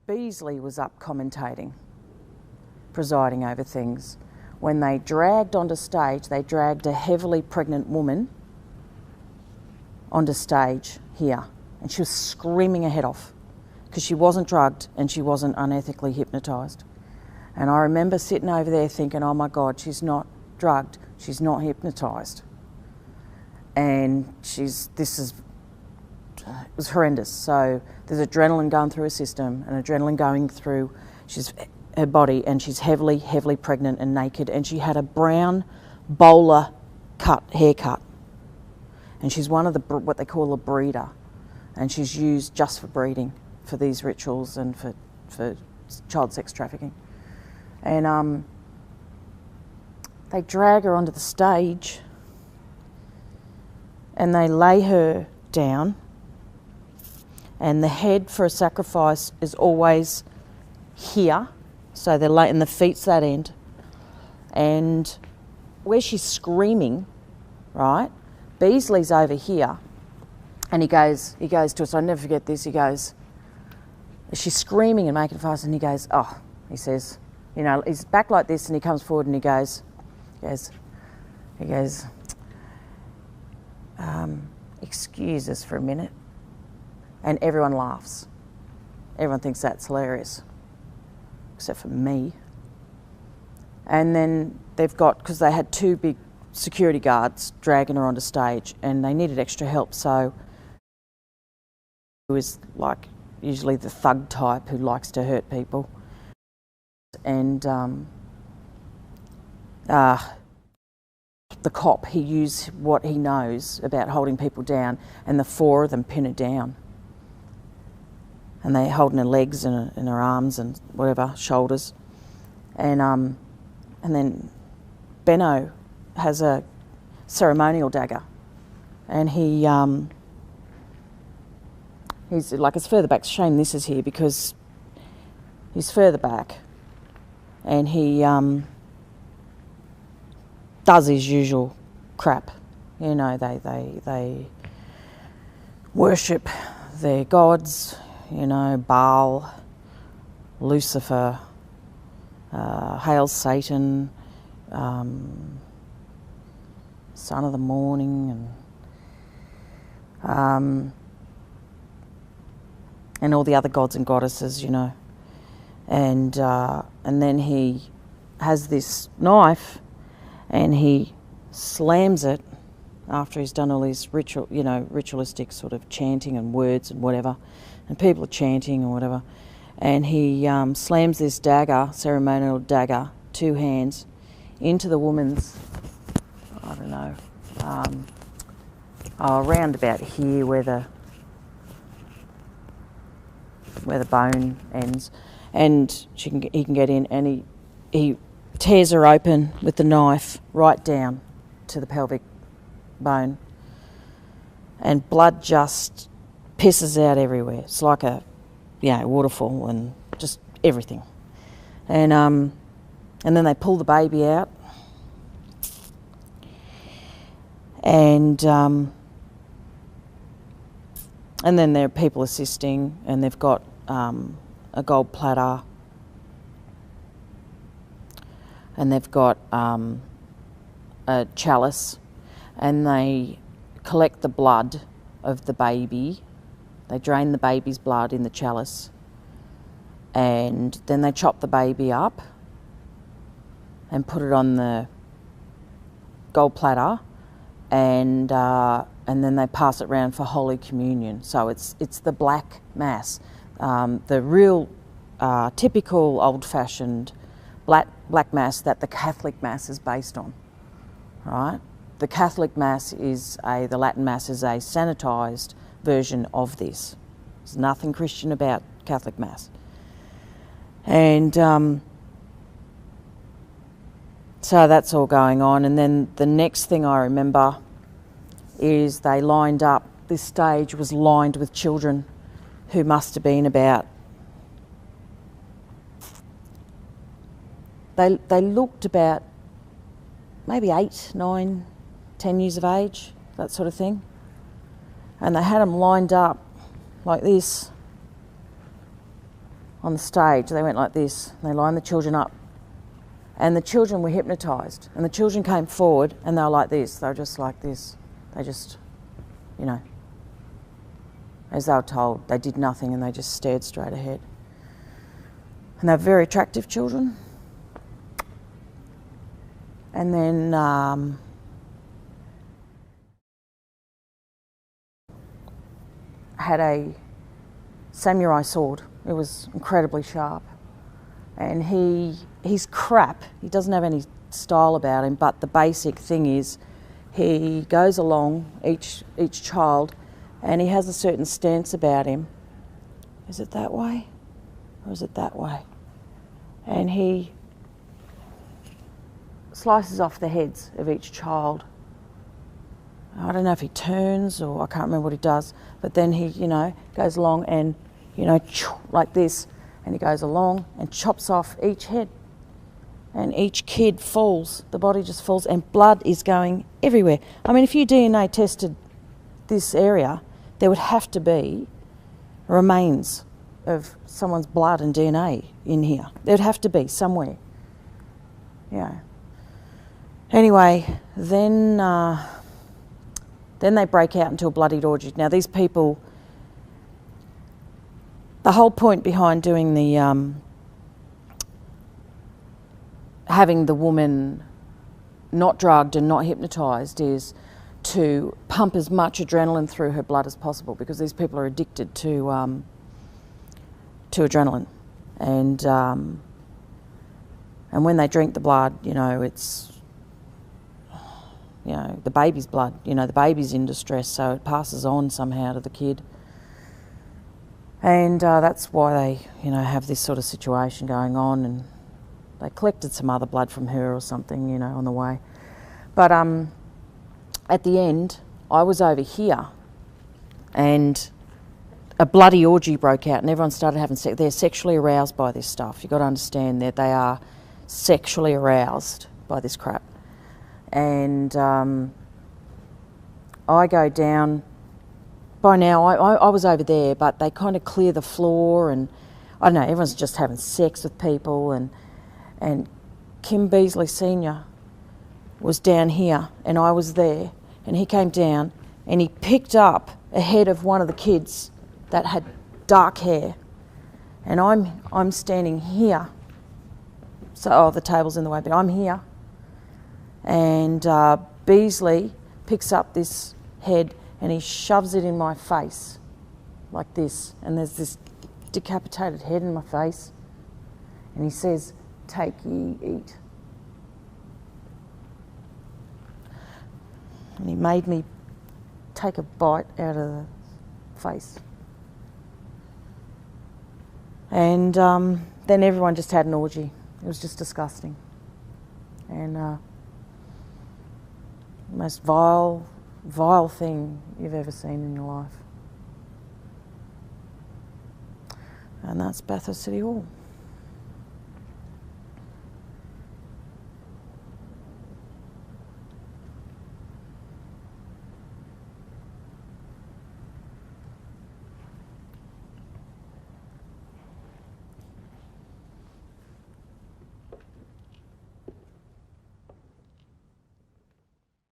Beasley was up commentating, presiding over things. When they dragged onto stage, they dragged a heavily pregnant woman onto stage here, and she was screaming her head off because she wasn't drugged and she wasn't unethically hypnotised. And I remember sitting over there thinking, oh my God, she's not drugged, she's not hypnotised. And it was horrendous. So there's adrenaline going through her system and adrenaline going through her body, and she's heavily pregnant and naked, and she had a brown bowler haircut. And she's one of what they call a breeder, and she's used just for breeding for these rituals and for child sex trafficking. And they drag her onto the stage and they lay her down, and the head for a sacrifice is always here, so they're and the feet's that end, and where she's screaming, right, Beasley's over here, and he goes to us, I'll never forget this, he goes, she's screaming and making fuss, and he goes, oh, he says, you know, he's back like this, and he comes forward and he goes, excuse us for a minute. And everyone laughs. Everyone thinks that's hilarious, except for me. And then they've got, because they had two big security guards dragging her onto stage, and they needed extra help, so it was like usually the thug type who likes to hurt people. And the cop, he used what he knows about holding people down, and the four of them pin her down. And they're holding her legs and her arms and whatever, shoulders. And then Benno has a ceremonial dagger, and he's like, it's further back. Shame this is here because he's further back, and he does his usual crap. You know, they worship their gods, you know, Baal, Lucifer, hail Satan, son of the morning, and all the other gods and goddesses, you know. And then he has this knife, and he slams it after he's done all his ritualistic sort of chanting and words and whatever, and people are chanting or whatever, and he slams this dagger, ceremonial dagger, two hands, into the woman's, I don't know, around about here where the bone ends, and he can get in, and he tears her open with the knife right down to the pelvic bone, and blood just pisses out everywhere. It's like a waterfall, and just everything. And then they pull the baby out, and then there are people assisting, and they've got a gold platter, and they've got a chalice, and they collect the blood of the baby. They drain the baby's blood in the chalice, and then they chop the baby up and put it on the gold platter, and then they pass it around for Holy Communion. So it's the black mass, the real typical old-fashioned black mass that the Catholic mass is based on, right? The Catholic mass the Latin mass is a sanitised version of this. There's nothing Christian about Catholic mass. And so that's all going on. And then the next thing I remember is they lined up, this stage was lined with children who must have been about, they looked about maybe 8, 9, 10 years of age, that sort of thing. And they had them lined up like this on the stage. They went like this. They lined the children up. And the children were hypnotised. And the children came forward and they were like this. They were just like this. They just, you know, as they were told, they did nothing and they just stared straight ahead. And they're very attractive children. And then had a samurai sword. It was incredibly sharp. And he's crap. He doesn't have any style about him, but the basic thing is he goes along each child and he has a certain stance about him. Is it that way? Or is it that way? And he slices off the heads of each child. I don't know if he turns or I can't remember what he does, but then he, you know, goes along and, you know, like this, and he goes along and chops off each head. And each kid falls, the body just falls, and blood is going everywhere. I mean, if you DNA tested this area, there would have to be remains of someone's blood and DNA in here. There'd have to be somewhere. Yeah. Anyway, then they break out into a bloodied orgy. Now these people, the whole point behind doing the having the woman not drugged and not hypnotised is to pump as much adrenaline through her blood as possible, because these people are addicted to adrenaline, and when they drink the blood, you know, it's, you know, the baby's blood. You know, the baby's in distress, so it passes on somehow to the kid, and that's why they, you know, have this sort of situation going on. And they collected some other blood from her or something, you know, on the way. But at the end, I was over here, and a bloody orgy broke out, and everyone started having sex. They're sexually aroused by this stuff. You've got to understand that they are sexually aroused by this crap. And I go down. By now, I was over there, but they kind of clear the floor, and I don't know, everyone's just having sex with people, and Kim Beasley Senior was down here, and I was there, and he came down, and he picked up a head of one of the kids that had dark hair, and I'm standing here. So, the table's in the way, but I'm here. And Beasley picks up this head and he shoves it in my face like this, and there's this decapitated head in my face, and he says, "Take ye, eat." And he made me take a bite out of the face. And then everyone just had an orgy. It was just disgusting. And the most vile thing you've ever seen in your life. And that's Bathurst City Hall.